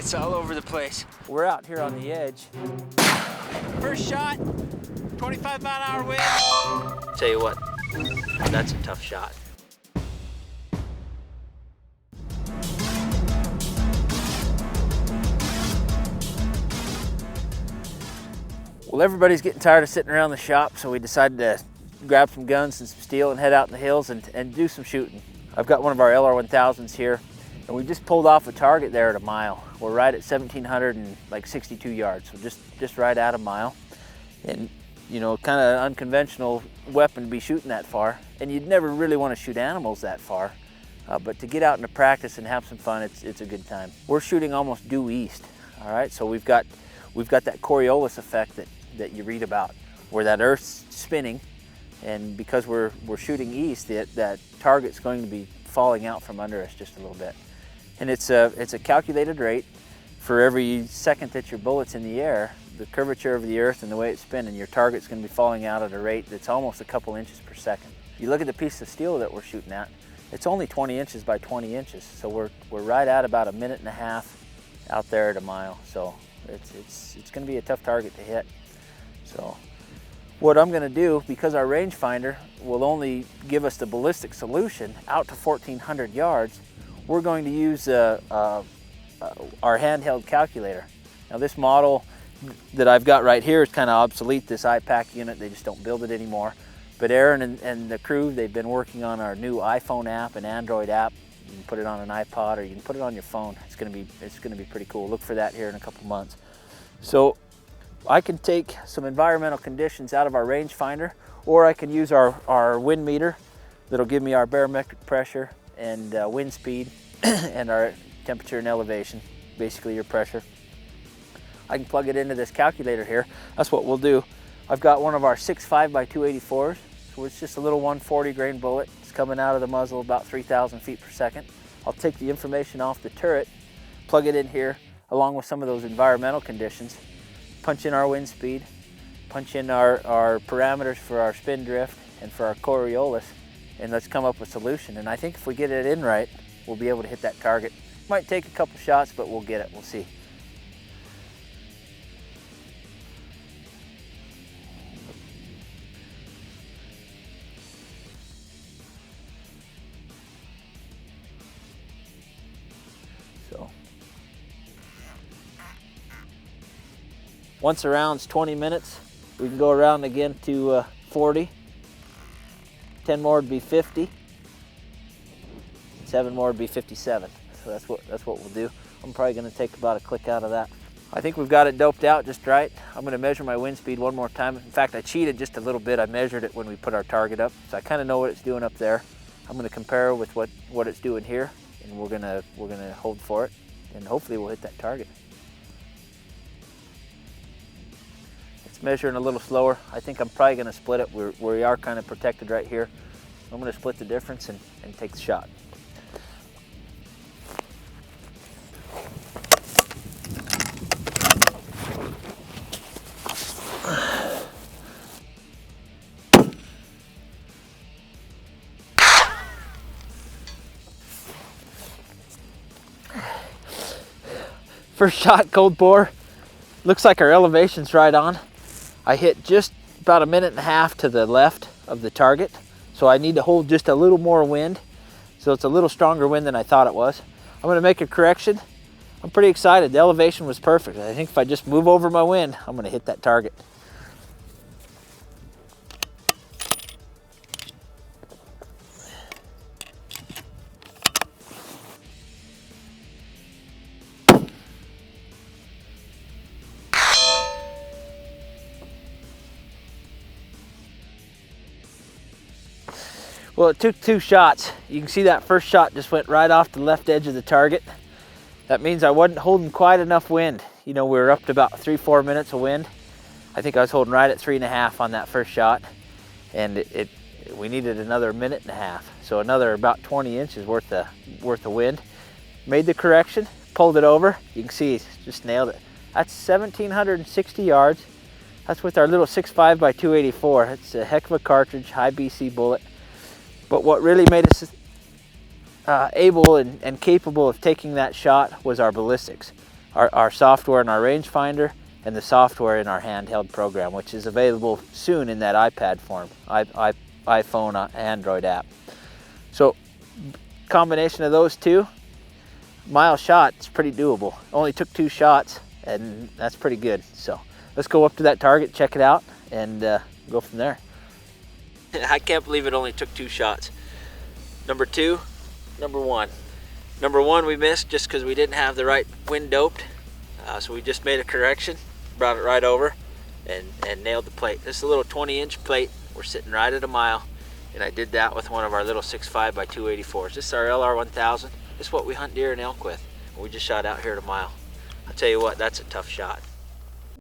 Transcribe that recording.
It's all over the place. We're out here on the edge. First shot, 25-mile-an-hour wind. Tell you what, that's a tough shot. Well, everybody's getting tired of sitting around the shop, so we decided to grab some guns and some steel and head out in the hills and do some shooting. I've got one of our LR-1000s here, and we just pulled off a target there at a mile. We're right at 1,762 yards, so just right at a mile. And you know, kind of unconventional weapon to be shooting that far. And you'd never really want to shoot animals that far, but to get out into practice and have some fun, it's a good time. We're shooting almost due east, all right? So we've got that Coriolis effect that you read about, where that Earth's spinning, and because we're shooting east, that target's going to be falling out from under us just a little bit. And it's a calculated rate. For every second that your bullet's in the air, the curvature of the Earth and the way it's spinning, your target's going to be falling out at a rate that's almost a couple inches per second. You look at the piece of steel that we're shooting at, it's only 20 inches by 20 inches. So we're right at about a minute and a half out there at a mile. So it's going to be a tough target to hit. So what I'm going to do, because our rangefinder will only give us the ballistic solution out to 1,400 yards, we're going to use our handheld calculator. Now this model that I've got right here is kind of obsolete, this iPack unit. They just don't build it anymore. But Aaron and the crew, they've been working on our new iPhone app and Android app. You can put it on an iPod or you can put it on your phone. It's gonna be pretty cool. Look for that here in a couple months. So I can take some environmental conditions out of our rangefinder, or I can use our wind meter that'll give me our barometric pressure and wind speed and our temperature and elevation, basically your pressure. I can plug it into this calculator here. That's what we'll do. I've got one of our 6.5 by 284s, so it's just a little 140 grain bullet. It's coming out of the muzzle about 3,000 feet per second. I'll take the information off the turret, plug it in here, along with some of those environmental conditions, punch in our wind speed, punch in our parameters for our spin drift and for our Coriolis, and let's come up with a solution. And I think if we get it in right, we'll be able to hit that target. Might take a couple shots, but we'll get it. We'll see. So once a round's 20 minutes, we can go around again to 40. 10 more would be 50. 7 more would be 57. So that's what we'll do. I'm probably going to take about a click out of that. I think we've got it doped out just right. I'm going to measure my wind speed one more time. In fact, I cheated just a little bit. I measured it when we put our target up, so I kind of know what it's doing up there. I'm going to compare with what it's doing here, and we're gonna hold for it, and hopefully we'll hit that target. It's measuring a little slower. I think I'm probably going to split it. We are kind of protected right here. I'm going to split the difference and take the shot. First shot, cold bore. Looks like our elevation's right on. I hit just about a minute and a half to the left of the target, so I need to hold just a little more wind. So it's a little stronger wind than I thought it was. I'm gonna make a correction. I'm pretty excited. The elevation was perfect. I think if I just move over my wind, I'm gonna hit that target. Well, it took 2 shots. You can see that first shot just went right off the left edge of the target. That means I wasn't holding quite enough wind. You know, we were up to about 3-4 minutes of wind. I think I was holding right at 3.5 on that first shot, and we needed another minute and a half. So another about 20 inches worth of wind. Made the correction, pulled it over. You can see just nailed it. That's 1,760 yards. That's with our little 6.5 by 284. It's a heck of a cartridge, high BC bullet. But what really made us able and capable of taking that shot was our ballistics. our software in our rangefinder and the software in our handheld program, which is available soon in that iPad form, iPhone, Android app. So combination of those two, mile shot is pretty doable. Only took 2 shots, and that's pretty good. So let's go up to that target, check it out, and go from there. I can't believe it only took 2 shots. Number 2, number 1. Number 1 we missed just because we didn't have the right wind doped. So we just made a correction, brought it right over, and nailed the plate. This is a little 20-inch plate. We're sitting right at a mile, and I did that with one of our little 6.5 by 284s. This is our LR-1000. This is what we hunt deer and elk with. We just shot out here at a mile. I'll tell you what, that's a tough shot.